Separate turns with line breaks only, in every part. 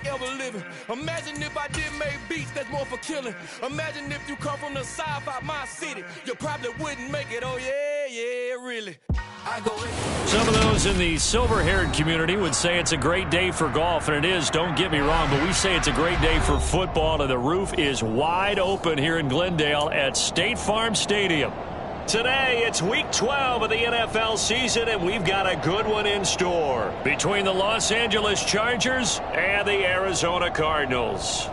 ever living. Imagine if I did make beats that's more for killing. Imagine if you come from the south out my city. You probably wouldn't make it, oh yeah, really.
Some of those in the silver-haired community would say it's a great day for golf, and it is, don't get me wrong, but we say it's a great day for football, and the roof is wide open here in Glendale at State Farm Stadium. Today, it's Week 12 of the NFL season, and we've got a good one in store between the Los Angeles Chargers and the Arizona Cardinals.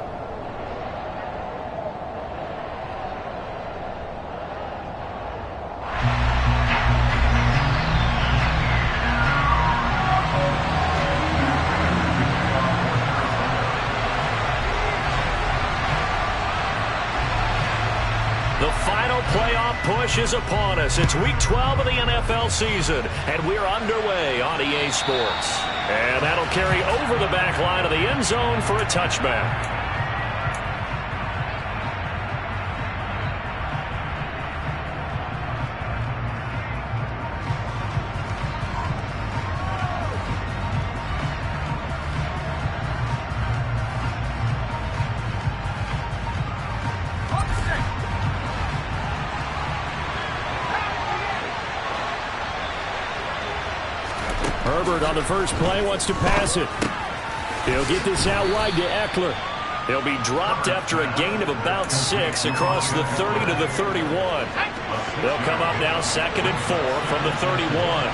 The final playoff push is upon us. It's Week 12 of the NFL season, and we're underway on EA Sports. And that'll carry over the back line of the end zone for a touchback. Herbert on the first play wants to pass it. He'll get this out wide to Eckler. He'll be dropped after a gain of about 6 across the 30 to the 31. They'll come up now 2nd and 4 from the 31.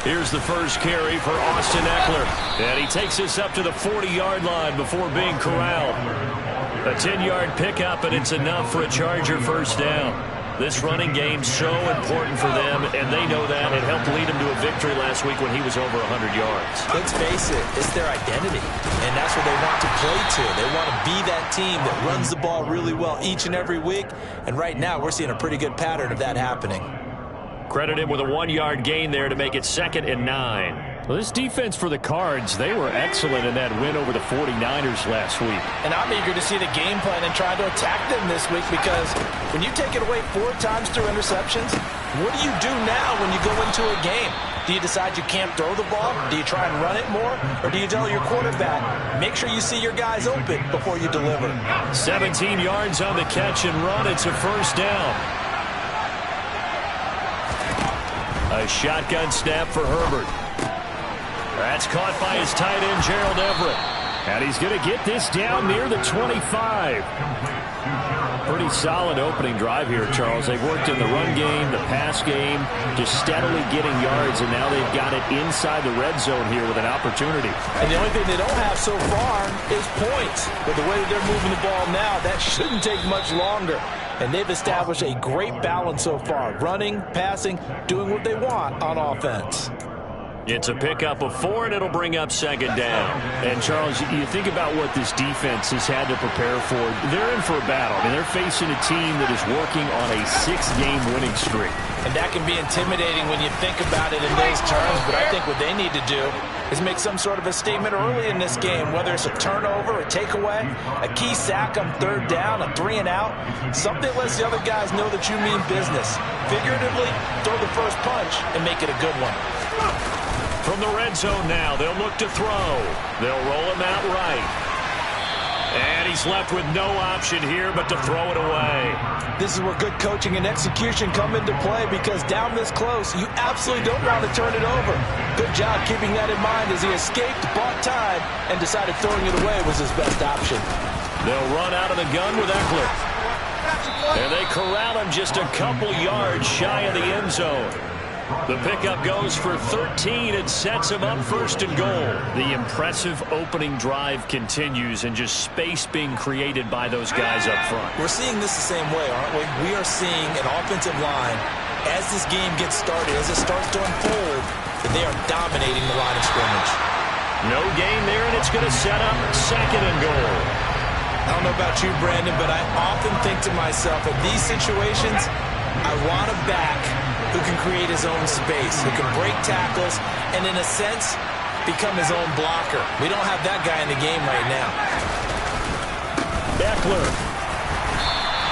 Here's the first carry for Austin Eckler. And he takes this up to the 40-yard line before being corralled. A 10-yard pickup, and it's enough for a Charger first down. This running game's so important for them, and they know that. It helped lead them to a victory last week when he was over 100 yards.
Let's face it, it's their identity, and that's what they want to play to. They want to be that team that runs the ball really well each and every week, and right now we're seeing a pretty good pattern of that happening.
Credit him with a 1-yard gain there to make it 2nd and 9. Well, this defense for the Cards, they were excellent in that win over the 49ers last week.
And I'm eager to see the game plan and try to attack them this week, because when you take it away 4 times through interceptions, what do you do now when you go into a game? Do you decide you can't throw the ball? Do you try and run it more? Or do you tell your quarterback, make sure you see your guys open before you deliver?
17 yards on the catch and run. It's a first down. A shotgun snap for Herbert. That's caught by his tight end, Gerald Everett. And he's going to get this down near the 25. Pretty solid opening drive here, Charles. They've worked in the run game, the pass game, just steadily getting yards, and now they've got it inside the red zone here with an opportunity.
And the only thing they don't have so far is points. But the way that they're moving the ball now, that shouldn't take much longer. And they've established a great balance so far. Running, passing, doing what they want on offense.
It's a pickup of 4, and it'll bring up 2nd down. And, Charles, you think about what this defense has had to prepare for. They're in for a battle. I mean, they're facing a team that is working on a 6-game winning streak.
And that can be intimidating when you think about it in those terms. But I think what they need to do is make some sort of a statement early in this game, whether it's a turnover, a takeaway, a key sack on 3rd down, a 3-and-out, something that lets the other guys know that you mean business. Figuratively, throw the first punch and make it a good one.
From the red zone now, they'll look to throw. They'll roll him out right. And he's left with no option here but to throw it away.
This is where good coaching and execution come into play, because down this close, you absolutely don't want to turn it over. Good job keeping that in mind as he escaped, bought time, and decided throwing it away was his best option.
They'll run out of the gun with Eckler. And they corral him just a couple yards shy of the end zone. The pickup goes for 13 and sets him up 1st and goal. The impressive opening drive continues, and just space being created by those guys up front.
We're seeing this the same way, aren't we? We are seeing an offensive line, as this game gets started, as it starts to unfold, that they are dominating the line of scrimmage.
No gain there, and it's going to set up 2nd and goal.
I don't know about you, Brandon, but I often think to myself, in these situations, I want a back who can create his own space, who can break tackles, and in a sense, become his own blocker. We don't have that guy in the game right now.
Eckler.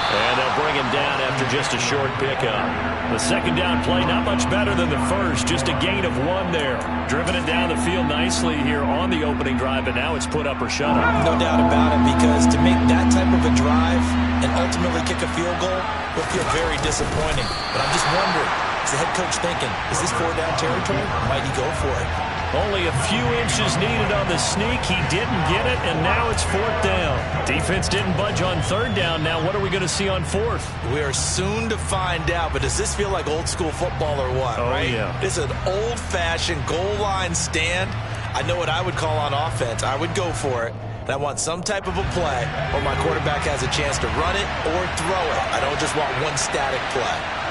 And they'll bring him down after just a short pickup. The second down play, not much better than the first. Just a gain of 1 there. Driven it down the field nicely here on the opening drive, but now it's put up or shut up.
No doubt about it, because to make that type of a drive and ultimately kick a field goal would feel very disappointing. But I'm just wondering, is the head coach thinking, is this 4-down territory? Might he go for it?
Only a few inches needed on the sneak. He didn't get it, and now it's 4th down. Defense didn't budge on 3rd down. Now what are we going to see on 4th?
We are soon to find out, but does this feel like old school football or what, right?
Yeah.
It's an old-fashioned goal line stand. I know what I would call on offense. I would go for it, and I want some type of a play where my quarterback has a chance to run it or throw it. I don't just want one static play.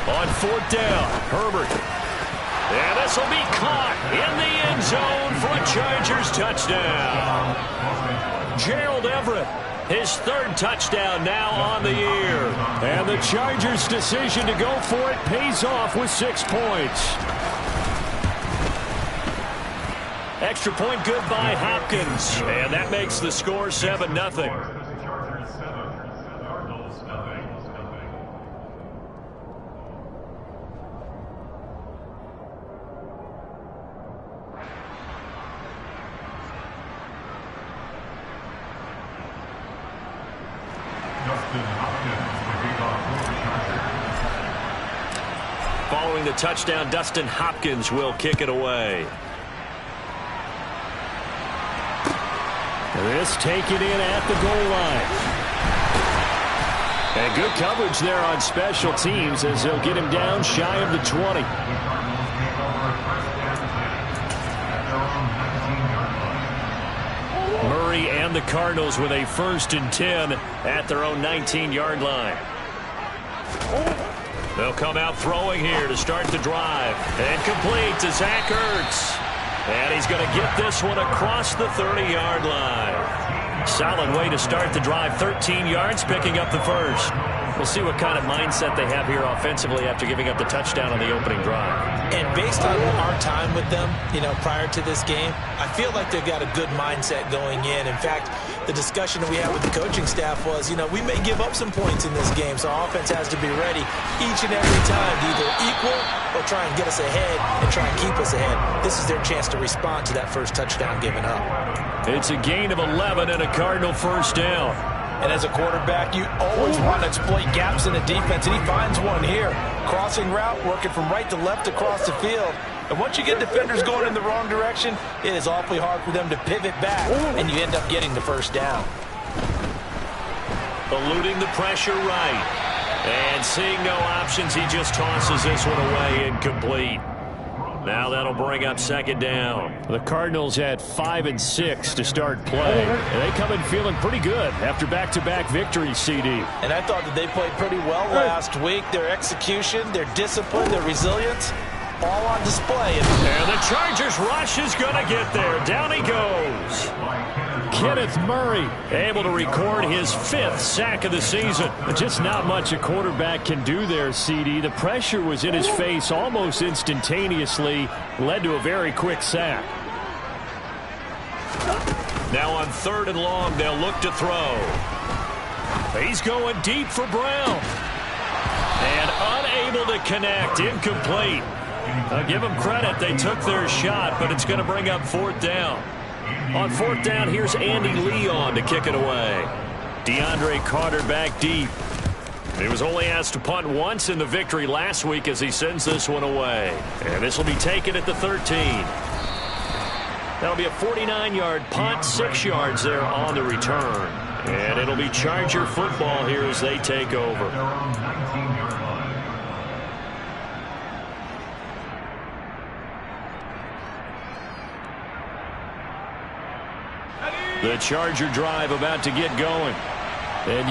On 4th down, Herbert. And this will be caught in the end zone for a Chargers touchdown. Gerald Everett, his 3rd touchdown now on the year. And the Chargers' decision to go for it pays off with 6 points. Extra point good by Hopkins. And that makes the score 7-0. Following the touchdown, Dustin Hopkins will kick it away. This taken in at the goal line. And good coverage there on special teams as they'll get him down shy of the 20. Murray and the Cardinals with a 1st and 10 at their own 19-yard line. They'll come out throwing here to start the drive. And complete to Zach Ertz. And he's going to get this one across the 30-yard line. Solid way to start the drive. 13 yards, picking up the 1st. We'll see what kind of mindset they have here offensively after giving up the touchdown on the opening drive.
And based on our time with them, prior to this game, I feel like they've got a good mindset going in. In fact, the discussion that we had with the coaching staff was, we may give up some points in this game, so offense has to be ready each and every time to either equal or try and get us ahead and try and keep us ahead. This is their chance to respond to that first touchdown given up.
It's a gain of 11 and a Cardinal 1st down.
And as a quarterback, you always want to exploit gaps in the defense, and he finds one here. Crossing route, working from right to left across the field. And once you get defenders going in the wrong direction, it is awfully hard for them to pivot back, and you end up getting the 1st down.
Eluding the pressure right. And seeing no options, he just tosses this one away, incomplete. Now that'll bring up 2nd down. The Cardinals had 5 and 6 to start play. And they come in feeling pretty good after back-to-back victories, CD.
And I thought that they played pretty well last week. Their execution, their discipline, their resilience, all on display.
And the Chargers rush is going to get there. Down he goes. Kenneth Murray able to record his 5th sack of the season. Just not much a quarterback can do there, CD. The pressure was in his face almost instantaneously, led to a very quick sack. Now on 3rd and long, they'll look to throw. He's going deep for Brown. And unable to connect, incomplete. I'll give them credit, they took their shot, but it's going to bring up 4th down. On 4th down, here's Andy Leon to kick it away. DeAndre Carter back deep. He was only asked to punt once in the victory last week as he sends this one away. And this will be taken at the 13. That'll be a 49-yard punt, 6 yards there on the return. And it'll be Charger football here as they take over. The Charger drive about to get going. And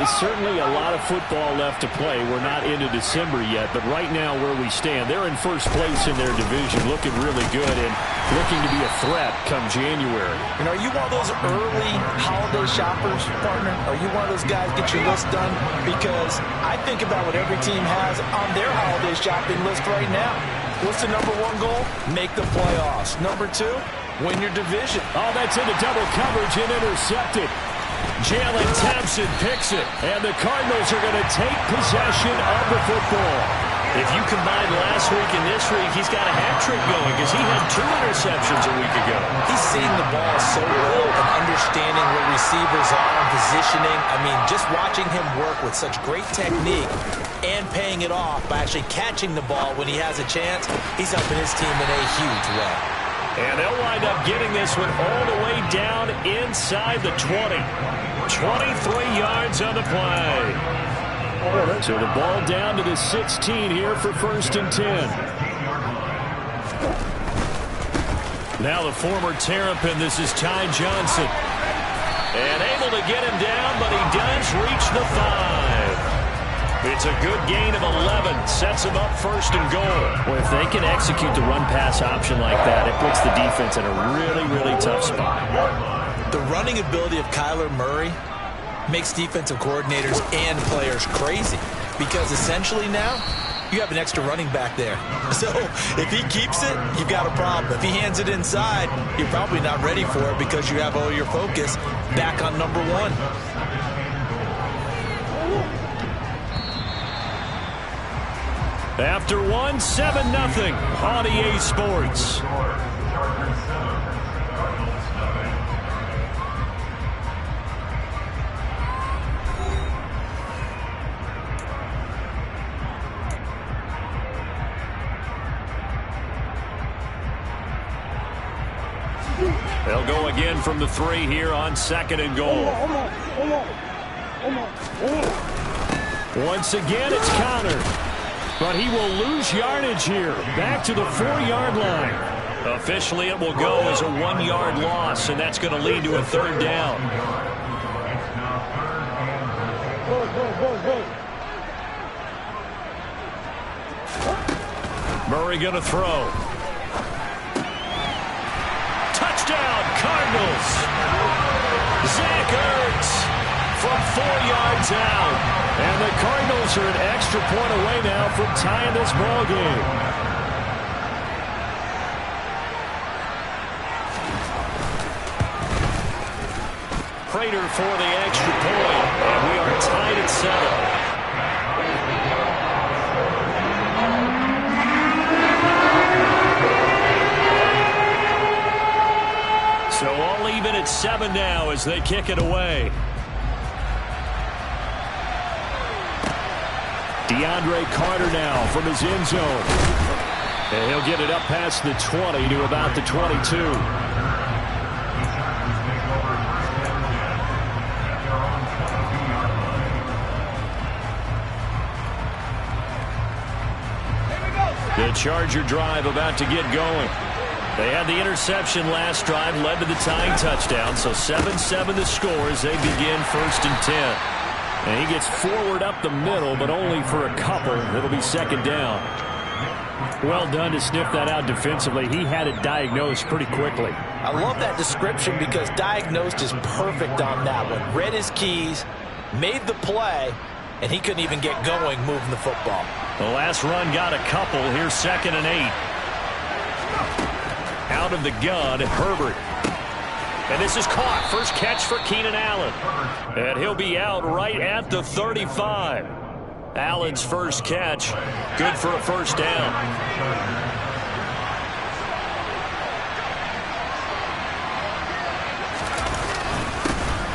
it's certainly a lot of football left to play. We're not into December yet, but right now where we stand, they're in 1st place in their division, looking really good and looking to be a threat come January.
Are you one of those early holiday shoppers, partner? Are you one of those guys get your list done? Because I think about what every team has on their holiday shopping list right now. What's the #1 goal? Make the playoffs. #2,
win your division.
Oh, that's into double coverage and intercepted. Jalen Thompson picks it, and the Cardinals are going to take possession of the football. If you combine last week and this week, he's got a hat trick going because he had 2 interceptions a week ago.
He's seeing the ball so well and understanding where receivers are and positioning. I mean, just watching him work with such great technique and paying it off by actually catching the ball when he has a chance, he's helping his team in a huge way.
And they'll wind up getting this one all the way down inside the 20. 23 yards on the play. So the ball down to the 16 here for 1st and 10. Now the former Terrapin, this is Ty Johnson. And able to get him down, but he does reach the 5. It's a good gain of 11. Sets him up 1st and goal.
Well, if they can execute the run-pass option like that, it puts the defense in a really, really tough spot.
The running ability of Kyler Murray makes defensive coordinators and players crazy because essentially now you have an extra running back there. So if he keeps it, you've got a problem. If he hands it inside, you're probably not ready for it because you have all your focus back on number 1.
After 1, 7-0 on EA Sports. They'll go again from the 3 here on 2nd and goal. Once again, it's Connor. But he will lose yardage here. Back to the 4-yard line. Officially, it will go as a 1-yard loss, and that's going to lead to a 3rd down. Murray going to throw. Touchdown, Cardinals. Zach Ertz from 4 yards out. And the Cardinals are an extra point away now from tying this ball game. Prater for the extra point, and we are tied at 7. So all even at 7 now as they kick it away. DeAndre Carter now from his end zone. And he'll get it up past the 20 to about the 22. The Charger drive about to get going. They had the interception last drive, led to the tying touchdown. So 7-7 the score as they begin 1st and 10. And he gets forward up the middle, but only for a couple. It'll be 2nd down. Well done to sniff that out defensively. He had it diagnosed pretty quickly.
I love that description because diagnosed is perfect on that one. Read his keys, made the play, and he couldn't even get going moving the football.
The last run got a couple. Here's 2nd and 8. Out of the gun, Herbert. And this is caught. First catch for Keenan Allen. And he'll be out right at the 35. Allen's first catch. Good for a 1st down.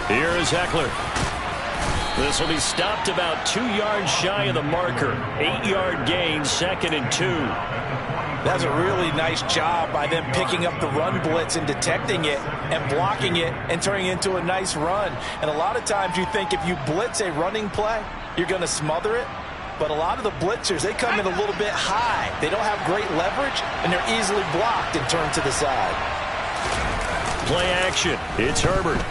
Here is Eckler. This will be stopped about 2 yards shy of the marker. 8-yard gain, 2nd and 2.
That's a really nice job by them picking up the run blitz and detecting it and blocking it and turning it into a nice run. And a lot of times you think if you blitz a running play, you're going to smother it. But a lot of the blitzers, they come in a little bit high. They don't have great leverage, and they're easily blocked and turned to the side.
Play action. It's Herbert.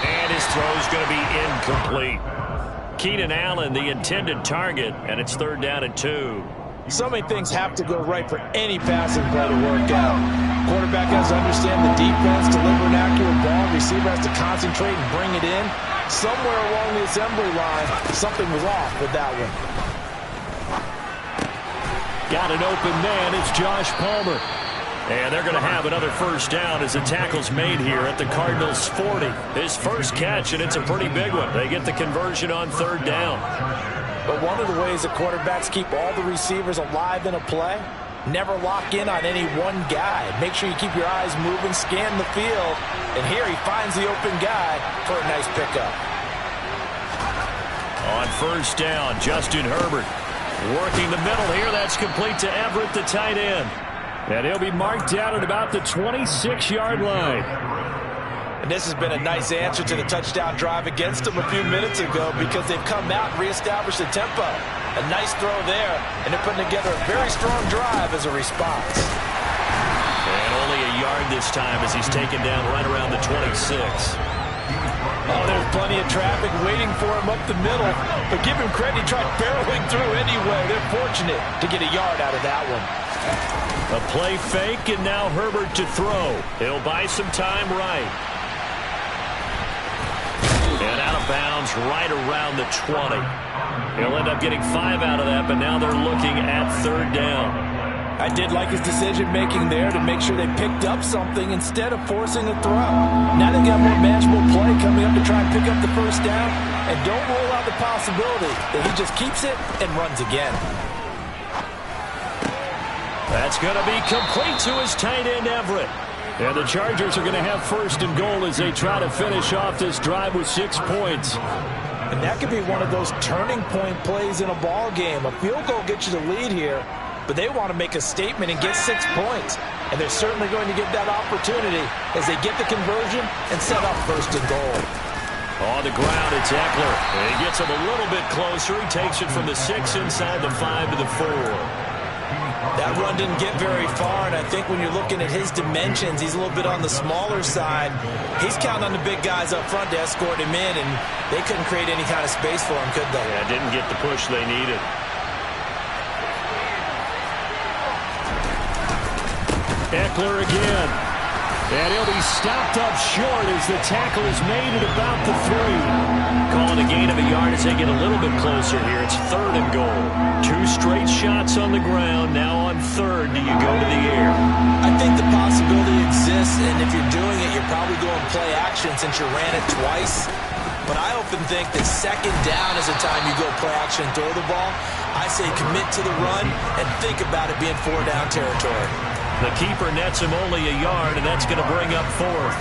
And his throw's going to be incomplete. Keenan Allen, the intended target, and it's 3rd down and 2.
So many things have to go right for any passing play to work out. Quarterback has to understand the defense, deliver an accurate ball. Receiver has to concentrate and bring it in. Somewhere along the assembly line, something was off with that one.
Got an open man. It's Josh Palmer. And they're going to have another first down as the tackle's made here at the Cardinals' 40. His first catch, and it's a pretty big one. They get the conversion on third down.
But one of the ways that quarterbacks keep all the receivers alive in a play, never lock in on any one guy. Make sure you keep your eyes moving, scan the field, and here he finds the open guy for a nice pickup.
On first down, Justin Herbert working the middle here. That's complete to Everett, the tight end. And he'll be marked down at about the 26-yard line.
And this has been a nice answer to the touchdown drive against them a few minutes ago because they've come out and reestablished the tempo. A nice throw there, and they're putting together a very strong drive as a response.
And only a yard this time as he's taken down right around the 26.
Oh, there's plenty of traffic waiting for him up the middle. But give him credit, he tried barreling through anyway. They're fortunate to get a yard out of that one.
A play fake, and now Herbert to throw. He'll buy some time right. And out of bounds right around the 20. He'll end up getting 5 out of that, but now they're looking at third down.
I did like his decision-making there to make sure they picked up something instead of forcing a throw. Now they got more manageable play coming up to try and pick up the first down, and don't rule out the possibility that he just keeps it and runs again.
That's going to be complete to his tight end, Everett. And the Chargers are going to have first and goal as they try to finish off this drive with 6 points.
And that could be one of those turning point plays in a ball game. A field goal gets you the lead here, but they want to make a statement and get 6 points. And they're certainly going to get that opportunity as they get the conversion and set up first and goal.
On the ground, it's Eckler. And he gets him a little bit closer. He takes it from the 6 inside the 5 to the 4.
That run didn't get very far, and I think when you're looking at his dimensions, he's a little bit on the smaller side. He's counting on the big guys up front to escort him in, and they couldn't create any kind of space for him, could they?
Yeah, didn't get the push they needed. Eckler again. And he'll be stopped up short as the tackle is made at about the 3. Calling a gain of a yard as they get a little bit closer here. It's third and goal. 2 straight shots on the ground. Now on third, do you go to the air?
I think the possibility exists, and if you're doing it, you're probably going play action since you ran it twice. But I often think that second down is the time you go play action and throw the ball. I say commit to the run and think about it being 4-down territory.
The keeper nets him only a yard, and that's going to bring up fourth.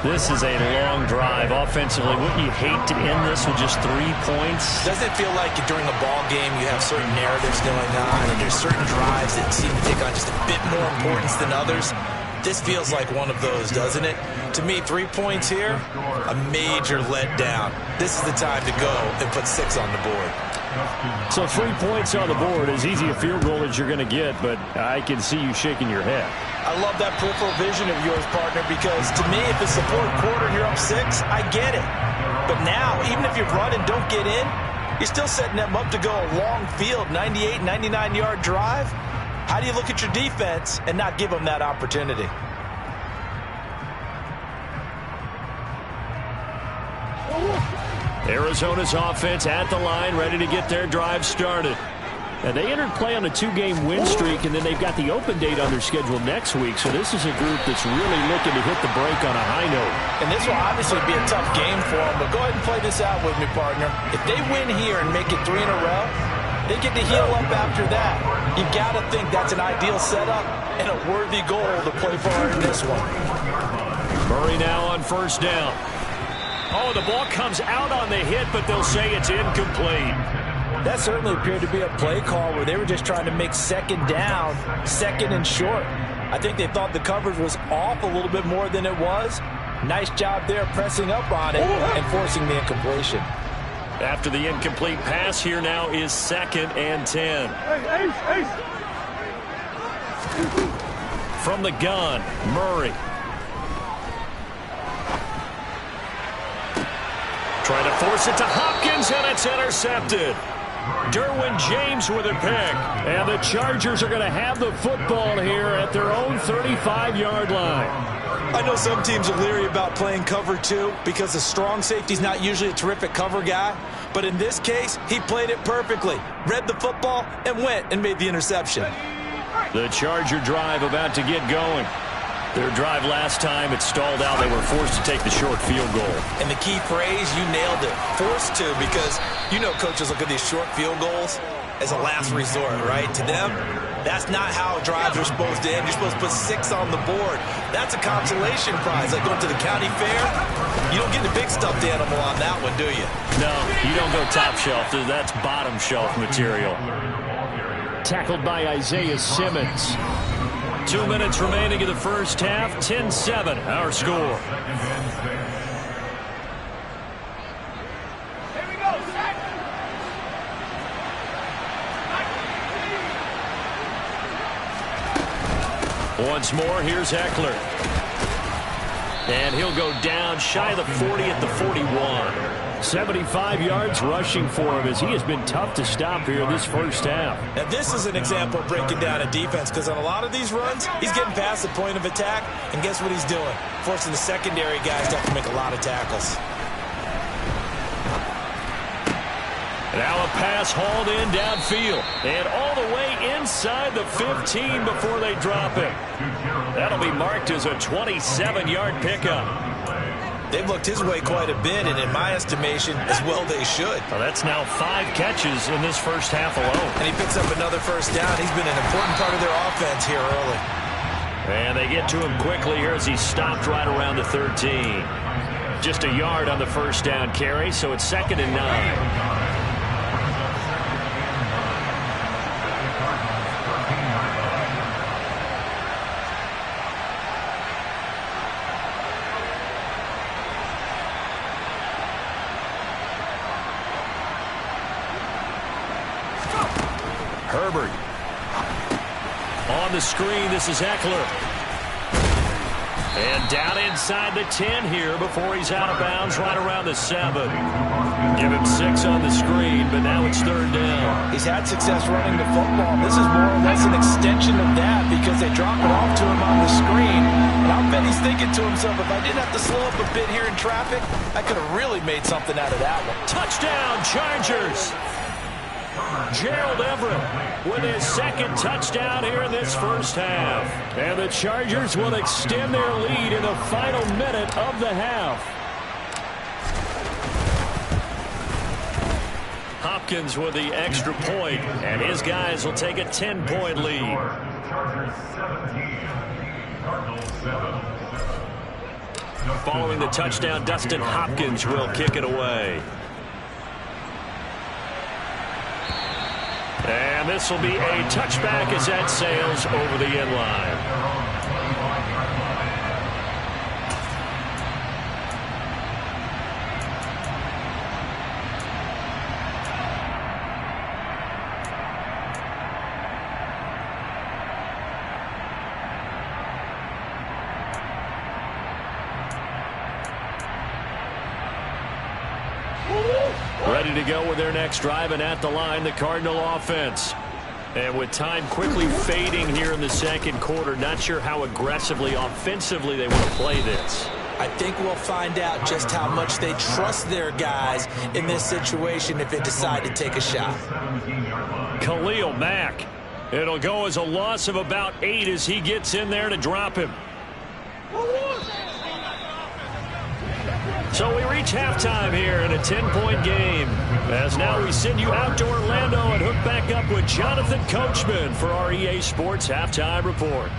This is a long drive offensively. Wouldn't you hate to end this with just 3 points?
Doesn't it feel like during a ball game you have certain narratives going on, and there's certain drives that seem to take on just a bit more importance than others? This feels like one of those, doesn't it? To me, 3 points here, a major letdown. This is the time to go and put 6 on the board.
So 3 points on the board, as easy a field goal as you're going to get, but I can see you shaking your head.
I love that peripheral vision of yours, partner, because to me, if it's the fourth quarter and you're up 6, I get it. But now, even if you run and don't get in, you're still setting them up to go a long field, 98, 99-yard drive. How do you look at your defense and not give them that opportunity?
Arizona's offense at the line, ready to get their drive started. And they entered play on a 2-game win streak, and then they've got the open date on their schedule next week. So this is a group that's really looking to hit the break on a high note.
And this will obviously be a tough game for them, but go ahead and play this out with me, partner. If they win here and make it 3 in a row, they get to heal up after that. You got to think that's an ideal setup and a worthy goal to play for in this one.
Murray now on first down. Oh, the ball comes out on the hit, but they'll say it's incomplete.
That certainly appeared to be a play call where they were just trying to make second down, second and short. I think they thought the coverage was off a little bit more than it was. Nice job there pressing up on it and forcing the incompletion.
After the incomplete pass, here now is 2nd and 10. From the gun, Murray. Trying to force it to Hopkins, and it's intercepted. Derwin James with a pick. And the Chargers are going to have the football here at their own 35-yard line.
I know some teams are leery about playing cover 2 because the strong safety's not usually a terrific cover guy. But in this case, he played it perfectly. Read the football and went and made the interception.
The Charger drive about to get going. Their drive last time, it stalled out. They were forced to take the short field goal.
And the key phrase, you nailed it, forced to, because you know coaches look at these short field goals as a last resort, right? To them, that's not how drives are supposed to end. You're supposed to put 6 on the board. That's a consolation prize, like going to the county fair. You don't get the big stuffed animal on that one, do you?
No, you don't go top shelf. That's bottom shelf material. Tackled by Isaiah Simmons. 2 minutes remaining in the first half. 10-7, our score. Once more, here's Eckler. And he'll go down shy of the 40 at the 41. 75 yards rushing for him as he has been tough to stop here this first half.
Now, this is an example of breaking down a defense, because on a lot of these runs, he's getting past the point of attack, and guess what he's doing? Forcing the secondary guys to have to make a lot of tackles.
Now a pass hauled in downfield and all the way inside the 15 before they drop it. That'll be marked as a 27-yard pickup.
They've looked his way quite a bit, and in my estimation, as well they should.
Well, that's now 5 catches in this first half alone.
And he picks up another first down. He's been an important part of their offense here early.
And they get to him quickly here as he stopped right around the 13. Just a yard on the first down carry, so it's 2nd and 9. Herbert. On the screen, this is Eckler. And down inside the 10 here before he's out of bounds right around the 7. Give him 6 on the screen, but now it's 3rd down.
He's had success running the football. This is more or less an extension of that because they drop it off to him on the screen. And I'll bet he's thinking to himself, if I didn't have to slow up a bit here in traffic, I could have really made something out of that one.
Touchdown, Chargers! Gerald Everett with his 2nd touchdown here in this first half. And the Chargers will extend their lead in the final minute of the half. Hopkins with the extra point, and his guys will take a 10-point lead. Following the touchdown, Dustin Hopkins will kick it away. And this will be a touchback as that sails over the end line. Ready to go with their next drive, and at the line, the Cardinal offense. And with time quickly fading here in the second quarter, not sure how aggressively, offensively they want to play this.
I think we'll find out just how much they trust their guys in this situation if they decide to take a shot.
Khalil Mack. It'll go as a loss of about 8 as he gets in there to drop him. So we reach halftime here in a 10-point game. As now we send you out to Orlando and hook back up with Jonathan Coachman for our EA Sports Halftime Report.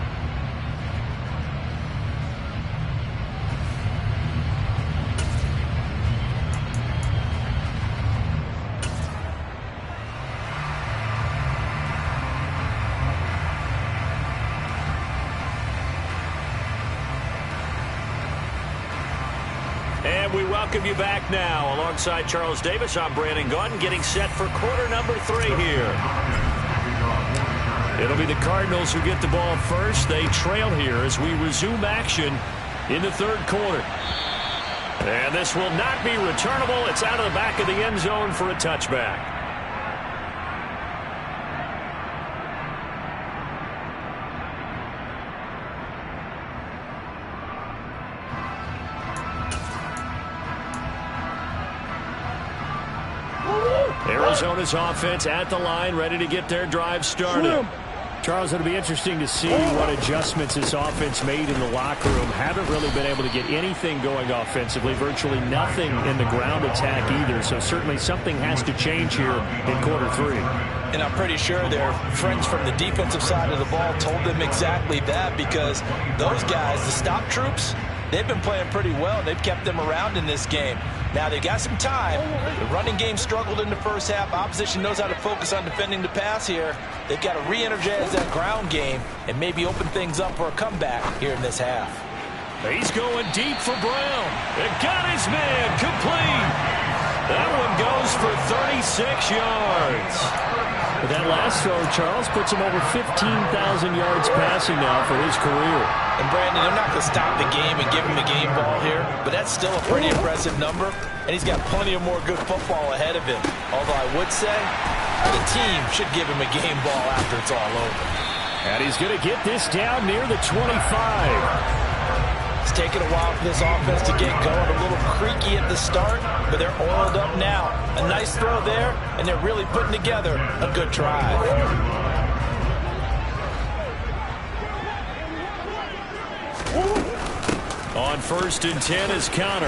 And we welcome you back now. Alongside Charles Davis, I'm Brandon Gaudin, getting set for quarter number 3 here. It'll be the Cardinals who get the ball first. They trail here as we resume action in the third quarter. And this will not be returnable. It's out of the back of the end zone for a touchback. Arizona's offense at the line, ready to get their drive started. Charles, it'll be interesting to see what adjustments this offense made in the locker room. Haven't really been able to get anything going offensively, virtually nothing in the ground attack either. So certainly something has to change here in quarter 3.
And I'm pretty sure their friends from the defensive side of the ball told them exactly that, because those guys, the stop troops, they've been playing pretty well, and they've kept them around in this game. Now, they got some time. The running game struggled in the first half. Opposition knows how to focus on defending the pass here. They've got to re-energize that ground game and maybe open things up for a comeback here in this half.
He's going deep for Brown. It got his man complete. That one goes for 36 yards. But that last throw, Charles, puts him over 15,000 yards passing now for his career.
And Brandon, they're not going to stop the game and give him a game ball here, but that's still a pretty impressive number, and he's got plenty of more good football ahead of him. Although I would say the team should give him a game ball after it's all over.
And he's going to get this down near the 25.
It's taken a while for this offense to get going, a little creaky at the start, but they're oiled up now. A nice throw there, and they're really putting together a good drive.
On 1st and 10 is Connor.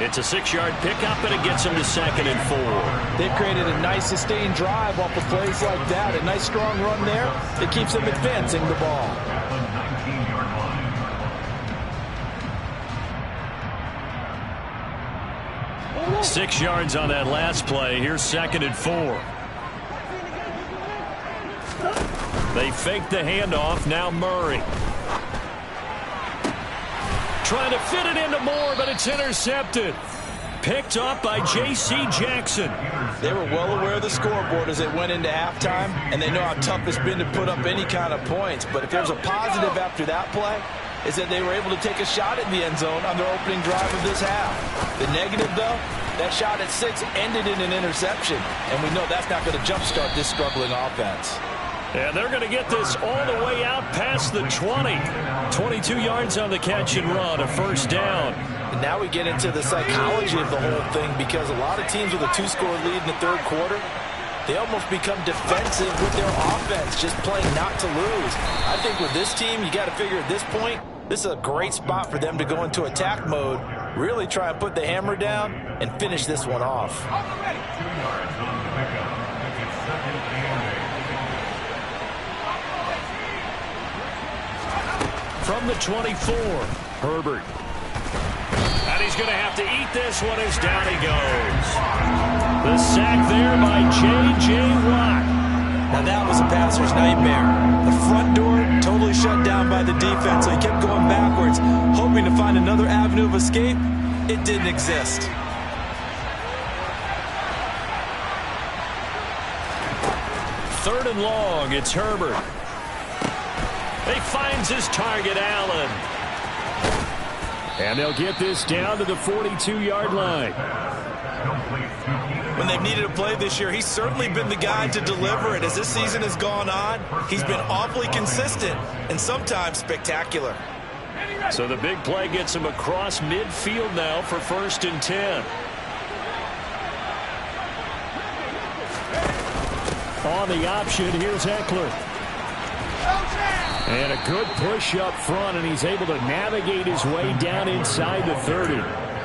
It's a 6-yard pickup, and it gets him to 2nd and 4.
They've created a nice sustained drive off of plays like that. A nice strong run there that keeps them advancing the ball.
Six yards on that last play. Here's 2nd and 4. They fake the handoff. Now Murray. Trying to fit it into Moore, but it's intercepted. Picked up by J.C. Jackson.
They were well aware of the scoreboard as they went into halftime, and they know how tough it's been to put up any kind of points. But if there's a positive after that play, is that they were able to take a shot at the end zone on their opening drive of this half. The negative, though, that shot at 6 ended in an interception, and we know that's not going to jumpstart this struggling offense.
And they're going to get this all the way out past the 20. 22 yards on the catch and run, a 1st down.
And now we get into the psychology of the whole thing, because a lot of teams with a 2-score lead in the 3rd quarter, they almost become defensive with their offense, just playing not to lose. I think with this team, you got to figure at this point, this is a great spot for them to go into attack mode, really try and put the hammer down and finish this one off.
From the 24, Herbert. And he's going to have to eat this one as down he goes. The sack there by J.J. Watt.
Now that was a passer's nightmare. The front door totally shut down by the defense, so he kept going backwards, hoping to find another avenue of escape. It didn't exist.
Third and long, it's Herbert. He finds his target, Allen. And they'll get this down to the 42-yard line.
When they've needed a play this year, he's certainly been the guy to deliver it. As this season has gone on, he's been awfully consistent and sometimes spectacular.
So the big play gets him across midfield now for 1st and 10. On the option, here's Eckler. And a good push up front, and he's able to navigate his way down inside the 30.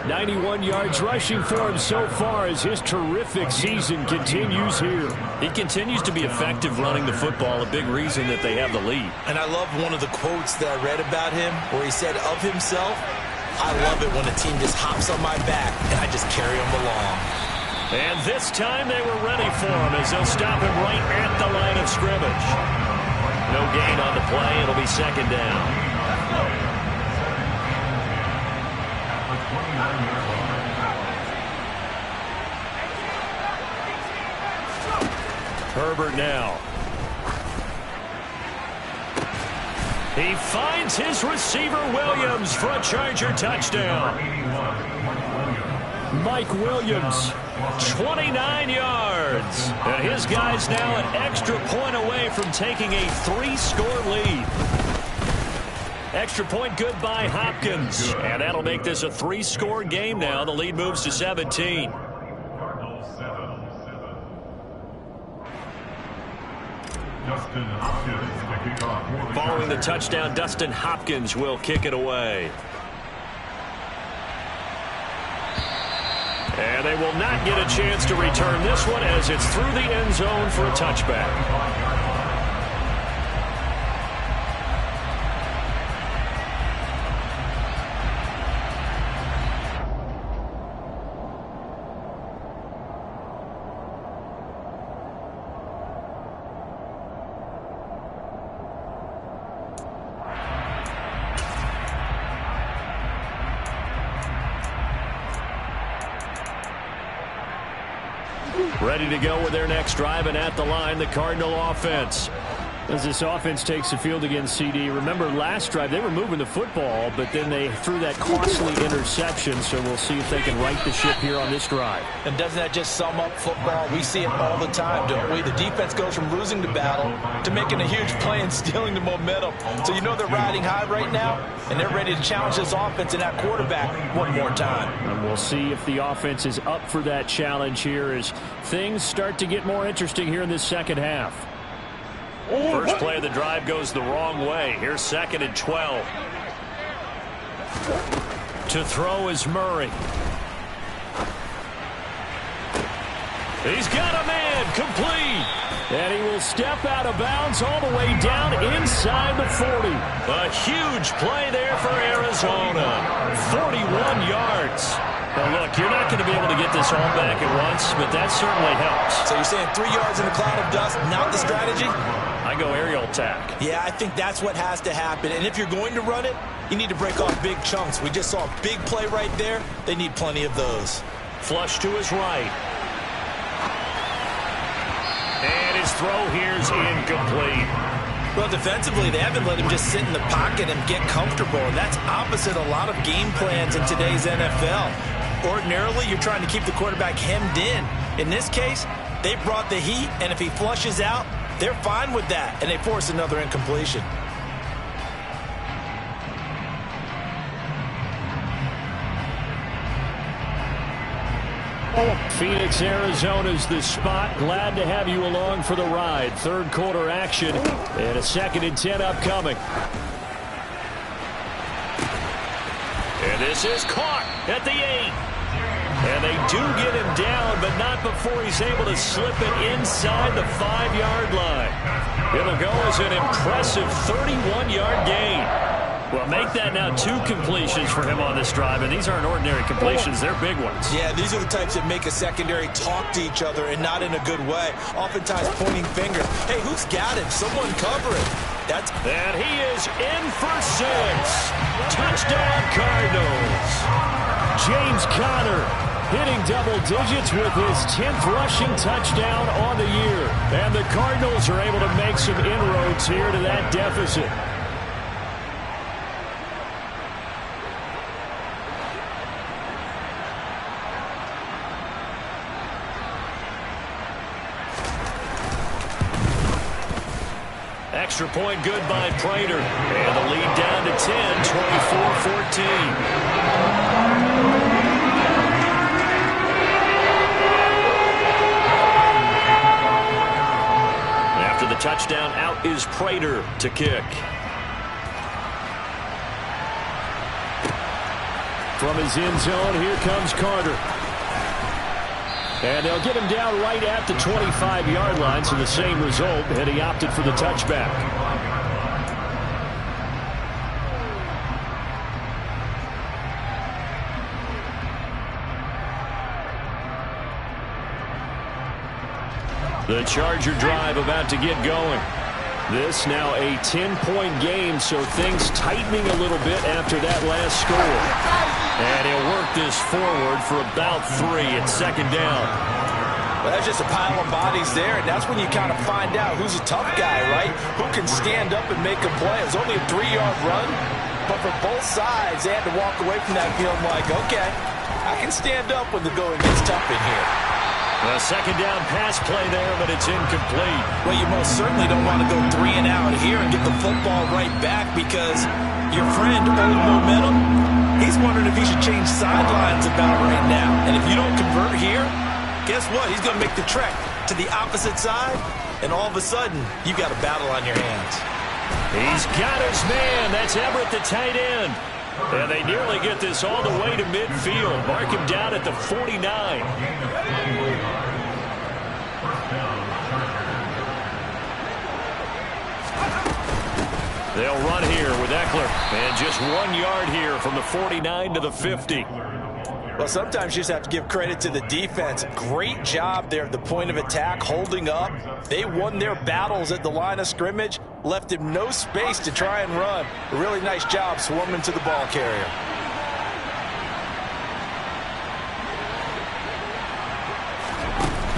91 yards rushing for him so far as his terrific season continues here.
He continues to be effective running the football, a big reason that they have the lead.
And I love one of the quotes that I read about him where he said of himself, "I love it when a team just hops on my back and I just carry them along."
And this time they were ready for him as they'll stop him right at the line of scrimmage. No gain on the play. It'll be 2nd down. Herbert now. He finds his receiver Williams for a Charger touchdown. Mike Williams, 29 yards. And his guy's now an extra point away from taking a 3-score lead. Extra point good by Hopkins. And that'll make this a 3-score game now. The lead moves to 17. Following the touchdown, Dustin Hopkins will kick it away. And they will not get a chance to return this one as it's through the end zone for a touchback. Ready to go with their next drive, and at the line, the Cardinal offense.
As this offense takes the field against CD, remember last drive they were moving the football, but then they threw that costly interception, so we'll see if they can right the ship here on this drive.
And doesn't that just sum up football? We see it all the time, don't we? The defense goes from losing the battle to making a huge play and stealing the momentum. So you know they're riding high right now, and they're ready to challenge this offense and that quarterback one more time.
And we'll see if the offense is up for that challenge here as things start to get more interesting here in this second half.
First play of the drive goes the wrong way. Here's 2nd and 12. To throw is Murray. He's got a man, complete.
And he will step out of bounds all the way down inside the 40.
A huge play there for Arizona. 41 yards. Now, look, you're not going to be able to get this all back at once, but that certainly helps.
So you're saying 3 yards in a cloud of dust, not the strategy?
I go aerial attack.
Yeah, I think that's what has to happen. And if you're going to run it, you need to break off big chunks. We just saw a big play right there. They need plenty of those.
Flush to his right. And his throw here's incomplete.
Well, defensively, they haven't let him just sit in the pocket and get comfortable. And that's opposite a lot of game plans in today's NFL. Ordinarily, you're trying to keep the quarterback hemmed in. In this case, they brought the heat, and if he flushes out, they're fine with that, and they force another incompletion.
Phoenix, Arizona's the spot. Glad to have you along for the ride. Third quarter action and a 2nd and 10 upcoming.
And this is caught at the 8. And they do get him down, but not before he's able to slip it inside the 5-yard line. It'll go as an impressive 31-yard gain. Well, make that now 2 completions for him on this drive, and these aren't ordinary completions. They're big ones.
Yeah, these are the types that make a secondary talk to each other and not in a good way. Oftentimes pointing fingers. Hey, who's got him? Someone cover him.
And he is in for 6. Touchdown, Cardinals.
James Conner hitting double digits with his 10th rushing touchdown on the year. And the Cardinals are able to make some inroads here to that deficit.
Extra point good by Prater. And the lead down to 10, 24-14. After the touchdown, out is Prater to kick.
From his end zone, here comes Carter. And they'll get him down right at the 25-yard line, so the same result, and he opted for the touchback.
The Charger drive about to get going.
This now a 10-point game, so things tightening a little bit after that last score.
And he'll work this forward for about 3 at 2nd down.
Well, that's just a pile of bodies there, and that's when you kind of find out who's a tough guy, right? Who can stand up and make a play. It was only a 3-yard run, but for both sides, they had to walk away from that feeling like, okay, I can stand up when the going gets tough in here.
A 2nd down pass play there, but it's incomplete.
Well, you most certainly don't want to go 3 and out here and get the football right back because your friend, Old Momentum, he's wondering if he should change sidelines about right now. And if you don't convert here, guess what? He's going to make the trek to the opposite side, and all of a sudden, you've got a battle on your hands.
He's got his man. That's Everett, the tight end. And they nearly get this all the way to midfield. Mark him down at the 49. They'll run here with Eckler. And just 1 yard here from the 49 to the 50.
Well, sometimes you just have to give credit to the defense. Great job there at the point of attack, holding up. They won their battles at the line of scrimmage, left him no space to try and run. A really nice job swarming to the ball carrier.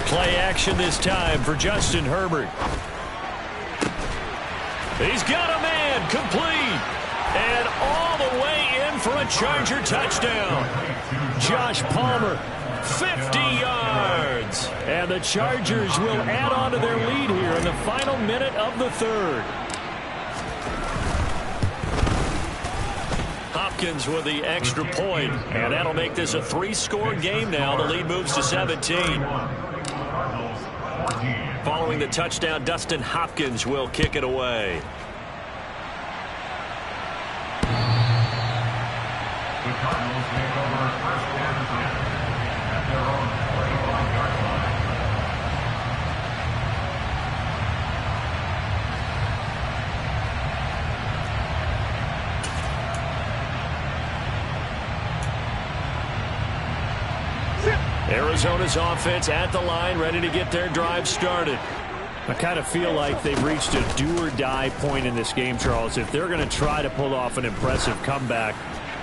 Play action this time for Justin Herbert. He's got a man, complete. And all the way in for a Charger touchdown. Josh Palmer, 50 yards. And the Chargers will add on to their lead here in the final minute of the third. Hopkins with the extra point. And that'll make this a 3-score game now. The lead moves to 17. Following the touchdown, Dustin Hopkins will kick it away.
The Cardinals take over first and 10 at their own 45-yard line.
Arizona's offense at the line, ready to get their drive started.
I kind of feel like they've reached a do-or-die point in this game, Charles. If they're going to try to pull off an impressive comeback,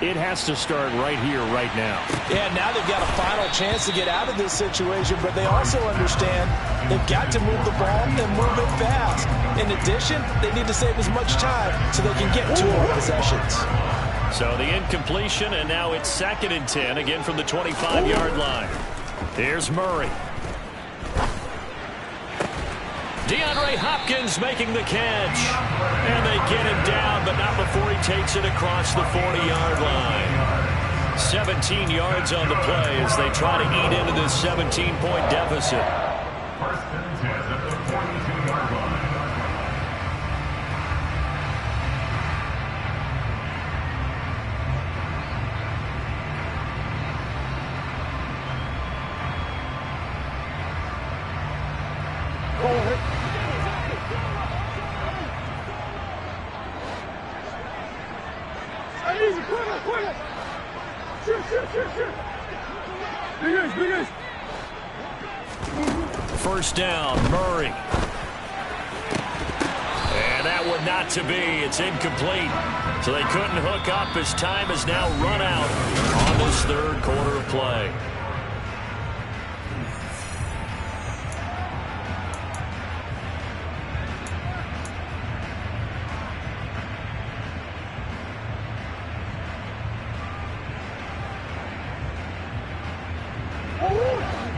it has to start right here, right now.
Yeah, now they've got a final chance to get out of this situation, but they also understand they've got to move the ball and move it fast. In addition, they need to save as much time so they can get 2 more possessions.
So the incompletion, and now it's 2nd and 10, again from the 25-yard line. Here's Murray. DeAndre Hopkins making the catch. And they get him down, but not before he takes it across the 40-yard line. 17 yards on the play as they try to eat into this 17-point deficit.
First and 10 at the 42-yard line.
First down, Murray. And that one not to be. It's incomplete. So they couldn't hook up as time has now run out on this third quarter of play.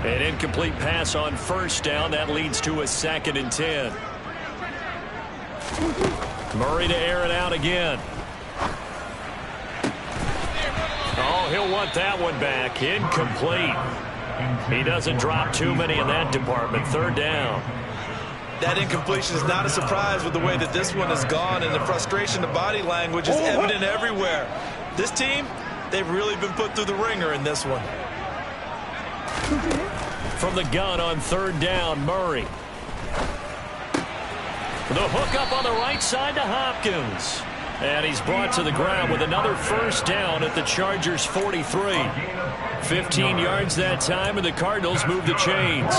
An incomplete pass on first down. That leads to a 2nd and 10. Murray to air it out again. Oh, he'll want that one back. Incomplete. He doesn't drop too many in that department. 3rd down.
That incompletion is not a surprise with the way that this one has gone, and the frustration, the body language is evident everywhere. This team, they've really been put through the ringer in this one.
From the gun on 3rd down, Murray. The hook up on the right side to Hopkins. And he's brought to the ground with another first down at the Chargers' 43. 15 yards that time, and the Cardinals move the chains.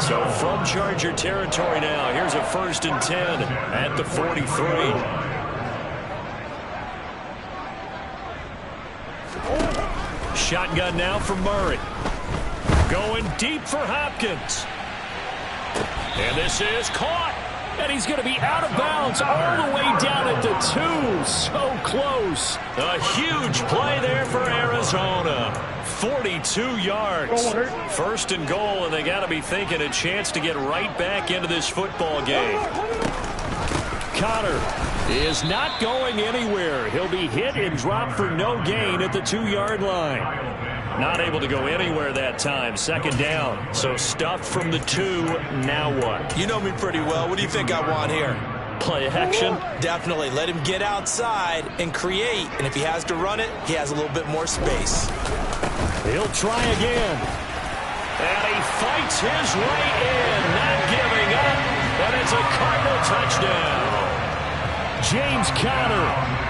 So from Charger territory now, here's a 1st and 10 at the 43. Shotgun now from Murray. Going deep for Hopkins. And this is caught. And he's going to be out of bounds all the way down at the 2. So close. A huge play there for Arizona. 42 yards. 1st and goal, and they got to be thinking a chance to get right back into this football game. Connor is not going anywhere. He'll be hit and dropped for no gain at the 2-yard line. Not able to go anywhere that time. Second down. So stuffed from the 2. Now what?
You know me pretty well. What do you think I want here?
Play action?
Definitely. Let him get outside and create. And if he has to run it, he has a little bit more space.
He'll try again.
And he fights his way in, not giving up. And it's a Cardinal touchdown.
James Conner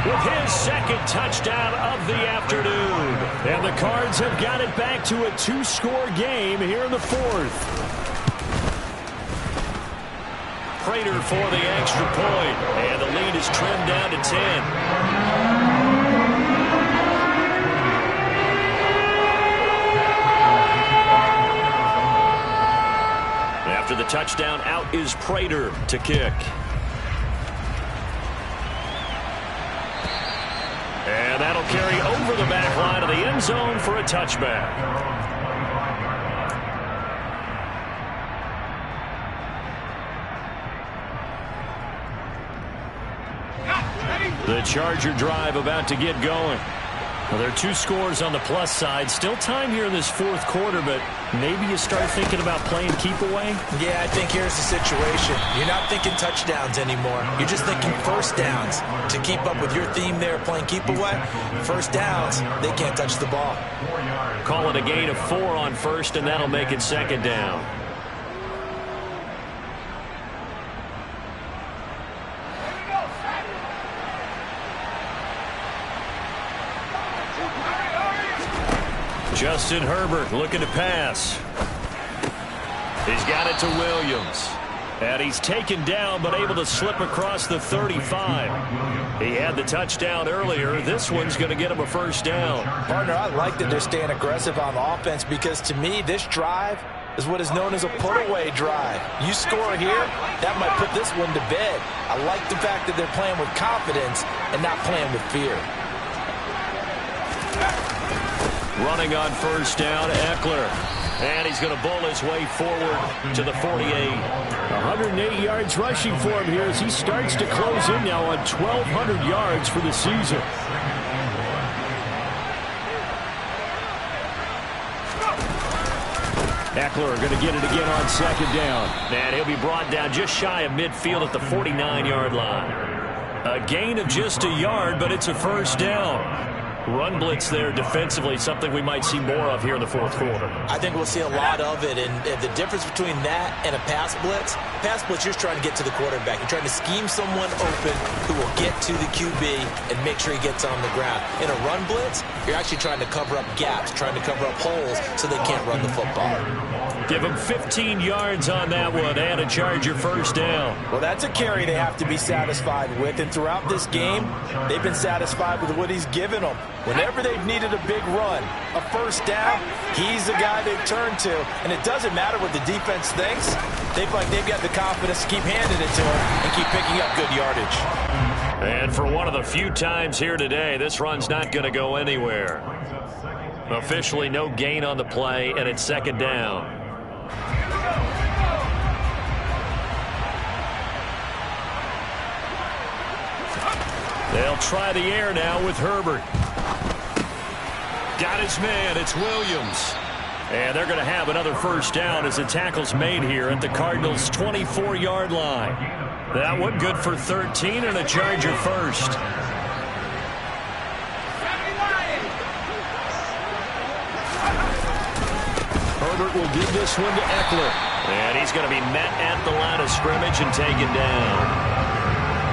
with his second touchdown of the afternoon. And the Cards have got it back to a 2-score game here in the 4th.
Prater for the extra point. And the lead is trimmed down to 10. After the touchdown, out is Prater to kick. And that'll carry over the back line of the end zone for a touchback. The Charger drive about to get going. Well, there are 2 scores on the plus side. Still time here in this 4th quarter, but maybe you start thinking about playing keep away?
Yeah, I think here's the situation. You're not thinking touchdowns anymore. You're just thinking first downs. To keep up with your theme there, playing keep away, first downs, they can't touch the ball.
Call it a gain of 4 on first, and that'll make it second down. Justin Herbert looking to pass. He's got it to Williams. And he's taken down but able to slip across the 35. He had the touchdown earlier. This one's going to get him a first down.
Partner, I like that they're staying aggressive on offense because to me this drive is what is known as a put-away drive. You score here, that might put this one to bed. I like the fact that they're playing with confidence and not playing with fear.
Running on first down, Eckler. And he's going to bowl his way forward to the 48.
108 yards rushing for him here as he starts to close in now on 1,200 yards for the season. Eckler going to get it again on second down.
And he'll be brought down just shy of midfield at the 49-yard line. A gain of just a yard, but it's a first down. Run blitz there defensively, something we might see more of here in the 4th quarter.
I think we'll see a lot of it, and the difference between that and a pass blitz, you're trying to get to the quarterback. You're trying to scheme someone open who will get to the QB and make sure he gets on the ground. In a run blitz, you're actually trying to cover up gaps, trying to cover up holes so they can't run the football.
Give him 15 yards on that one and a Charger first down.
Well, that's a carry they have to be satisfied with, and throughout this game, they've been satisfied with what he's given them. Whenever they've needed a big run, a first down, he's the guy they've turned to. And it doesn't matter what the defense thinks. They feel like they've got the confidence to keep handing it to him and keep picking up good yardage.
And for one of the few times here today, this run's not going to go anywhere. Officially no gain on the play, and it's second down. They'll try the air now with Herbert. Got his man. It's Williams. And they're going to have another first down as the tackle's made here at the Cardinals' 24-yard line. That one good for 13 and a Charger first. Herbert will give this one to Eckler. And he's going to be met at the line of scrimmage and taken down.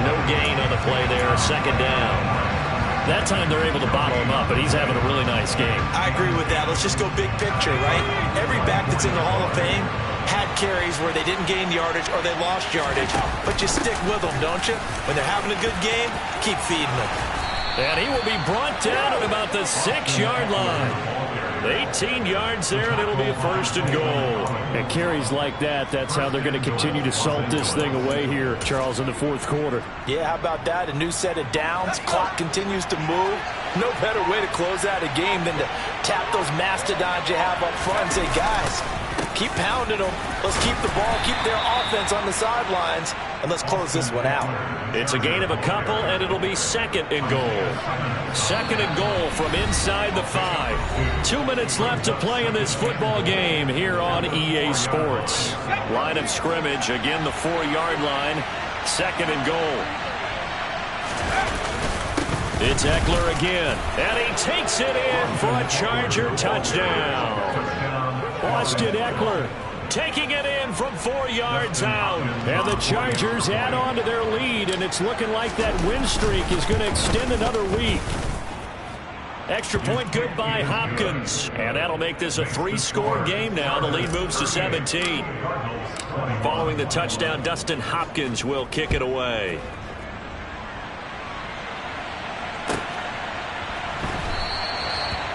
No gain on the play there. Second down. That time they're able to bottle him up, but he's having a really nice game.
I agree with that. Let's just go big picture, right? Every back that's in the Hall of Fame had carries where they didn't gain yardage or they lost yardage, but you stick with them, don't you? When they're having a good game, keep feeding them.
And he will be brought down at about the 6-yard line. 18 yards there, and it'll be a first and goal.
And carries like that, that's how they're going to continue to salt this thing away here, Charles, in the 4th quarter.
Yeah, how about that? A new set of downs. Clock continues to move. No better way to close out a game than to tap those mastodons you have up front and say, guys,
Keep pounding them. Let's keep the ball, keep their offense on the sidelines, and let's close this one out.
It's a gain of a couple, and it'll be 2nd and goal. 2nd and goal from inside the 5. 2 minutes left to play in this football game here on EA Sports. Line of scrimmage, again the 4-yard line. 2nd and goal. It's Ekeler again, and he takes it in for a Charger touchdown. Austin Ekeler taking it in from 4 yards out. And the Chargers add on to their lead, and it's looking like that win streak is going to extend another week. Extra point good by Hopkins, and that'll make this a 3-score game now. The lead moves to 17. Following the touchdown, Dustin Hopkins will kick it away.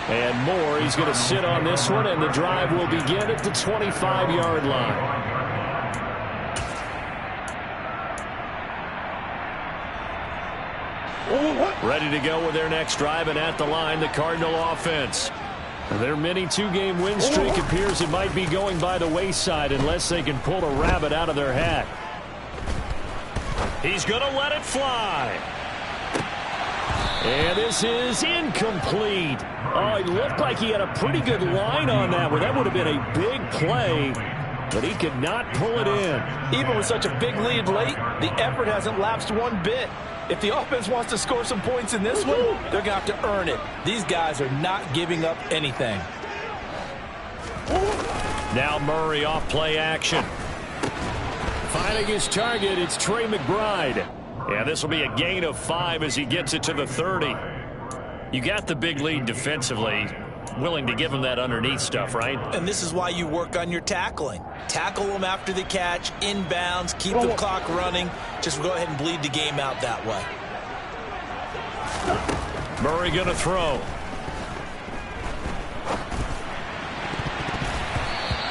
And Moore, he's going to sit on this one, and the drive will begin at the 25-yard line. Ready to go with their next drive, and at the line, the Cardinal offense. Their mini 2-game win streak appears it might be going by the wayside unless they can pull a rabbit out of their hat. He's going to let it fly. And this is incomplete. Oh, it looked like he had a pretty good line on that one. That would have been a big play, but he could not pull it in.
Even with such a big lead late, the effort hasn't lapsed one bit. If the offense wants to score some points in this one, they're going to have to earn it. These guys are not giving up anything.
Now Murray off play action.
Finding his target, it's Trey McBride.
Yeah, this will be a gain of 5 as he gets it to the 30. You got the big lead defensively. Willing to give him that underneath stuff, right?
And this is why you work on your tackling. Tackle them after the catch, inbounds, keep the clock running. Just go ahead and bleed the game out that way.
Murray going to throw.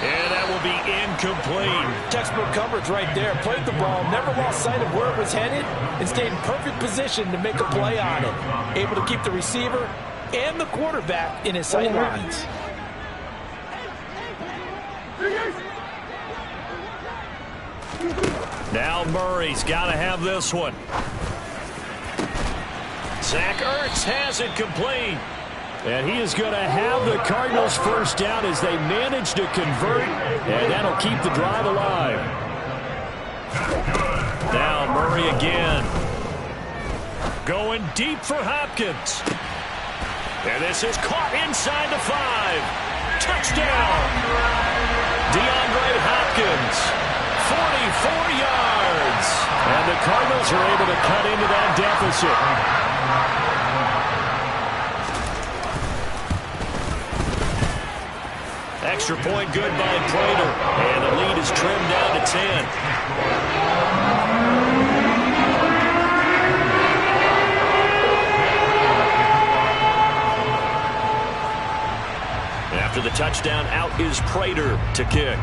And that will be incomplete.
Textbook coverage right there. Played the ball, never lost sight of where it was headed, and stayed in perfect position to make a play on it. Able to keep the receiver and the quarterback in his sight lines.
Now Murray's got to have this one. Zach Ertz has it complete.
And he is going to have the Cardinals first down as they manage to convert, and that'll keep the drive alive.
Now Murray again. Going deep for Hopkins. And this is caught inside the 5. Touchdown. DeAndre Hopkins. 44 yards.
And the Cardinals are able to cut into that deficit.
Extra point good by Prater. And the lead is trimmed down to 10. After the touchdown, out is Prater to kick.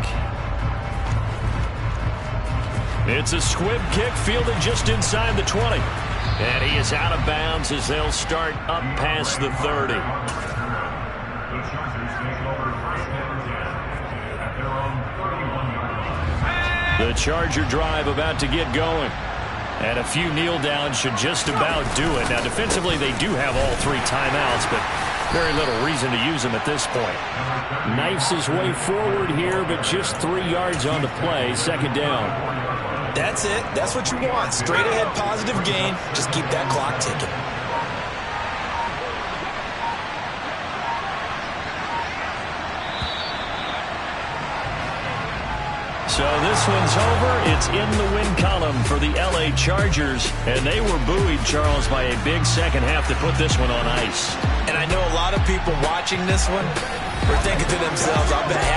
It's a squib kick fielded just inside the 20. And he is out of bounds as they'll start up past the 30. The Charger drive about to get going. And a few kneel downs should just about do it. Now, defensively, they do have all 3 timeouts, but very little reason to use them at this point.
Knifes his way forward here, but just 3 yards on the play. 2nd down.
That's it. That's what you want. Straight ahead positive gain. Just keep that clock ticking.
So this one's over. It's in the win column for the L.A. Chargers. And they were buoyed, Charles, by a big second half to put this one on ice.
And I know a lot of people watching this one were thinking to themselves, I bet half